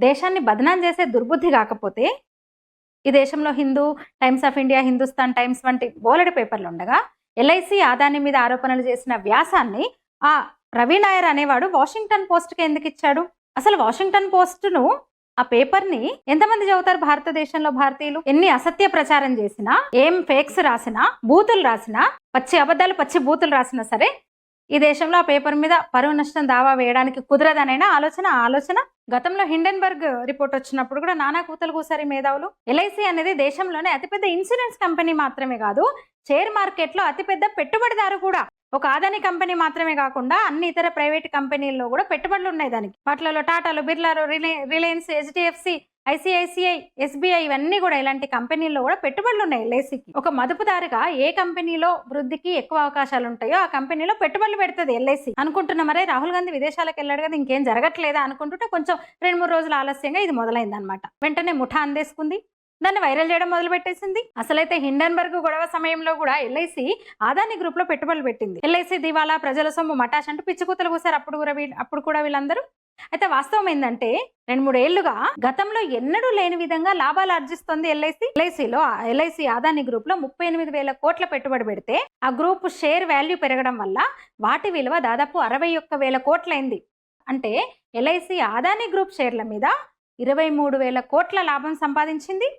దేశాన్ని బదనాం చేసే దుర్బుద్ధి కాకపోతే ఈ దేశంలో Hindu, times of India, Hindustan times వంటి బోలెడు పేపర్లు ఉండగా ఎల్ఐసి ఆదాని మీద ఆరోపణలు చేసిన వ్యాసాన్ని ఆ రవి నాయర్ అనేవాడు వాషింగ్టన్ పోస్ట్కి ఎందుకు ఇచ్చాడు? అసలు వాషింగ్టన్ పోస్ట్ను, ఆ పేపర్ని ఎంతమంది చదువుతారు భారతదేశంలో భారతీయులు? ఎన్ని అసత్య ప్రచారం చేసినా, ఏం ఫేక్స్ రాసినా, బూతులు రాసినా, పచ్చి అబద్ధాలు, పచ్చి బూతులు రాసినా సరే ఈ దేశంలో ఆ పేపర్ మీద పరువు నష్టం దావా వేయడానికి కుదరదనైనా ఆలోచన. గతంలో హిండెన్బర్గ్ రిపోర్ట్ వచ్చినప్పుడు కూడా నానా కూతలు కూసారి మేధావులు. ఎల్ఐసి అనేది దేశంలోనే అతిపెద్ద ఇన్సూరెన్స్ కంపెనీ మాత్రమే కాదు, షేర్ మార్కెట్లో అతిపెద్ద పెట్టుబడిదారు కూడా. ఒక ఆదాని కంపెనీ మాత్రమే కాకుండా అన్ని ఇతర ప్రైవేట్ కంపెనీల్లో కూడా పెట్టుబడులు ఉన్నాయి దానికి. వాటిలో టాటాలు, బిర్లాలు, రిలయన్స్, హెచ్డిఎఫ్సి, ఐసిఐసిఐ, ఎస్బీఐ ఇవన్నీ కూడా ఇలాంటి కంపెనీల్లో కూడా పెట్టుబడులు ఉన్నాయి ఎల్ఐసికి. ఒక మదుపుదారుగా ఏ కంపెనీలో వృద్ధికి ఎక్కువ అవకాశాలు ఉంటాయో ఆ కంపెనీలో పెట్టుబడులు పెడుతుంది ఎల్ఐసి. అనుకుంటున్నా మరే రాహుల్ గాంధీ విదేశాలకు వెళ్ళాడు కదా, ఇంకేం జరగట్లేదా అనుకుంటుంటే కొంచెం 2-3 రోజుల ఆలస్యంగా ఇది మొదలైంది అనమాట. వెంటనే ముఠా అందేసుకుంది, దాన్ని వైరల్ చేయడం మొదలు పెట్టేసింది. అసలైతే హిండెన్బర్గ్ గొడవ సమయంలో కూడా ఎల్ఐసి ఆదాని గ్రూప్ లో పెట్టుబడులు పెట్టింది. ఎల్ఐసి దివాలా, ప్రజల సొమ్ము మటాష్ అంటూ పిచ్చుకూతలు కూసారు అప్పుడు కూడా వీళ్ళందరూ. అయితే వాస్తవం ఏంటంటే 2-3 ఏళ్లుగా గతంలో ఎన్నడూ లేని విధంగా లాభాలు ఆర్జిస్తోంది ఎల్ఐసి ఆదాని గ్రూప్ లో 38,000 కోట్ల పెట్టుబడి పెడితే ఆ గ్రూప్ షేర్ వాల్యూ పెరగడం వల్ల వాటి విలువ దాదాపు 61,000 కోట్లయింది. అంటే ఎల్ఐసి ఆదాని గ్రూప్ షేర్ల మీద 23,000 కోట్ల లాభం సంపాదించింది.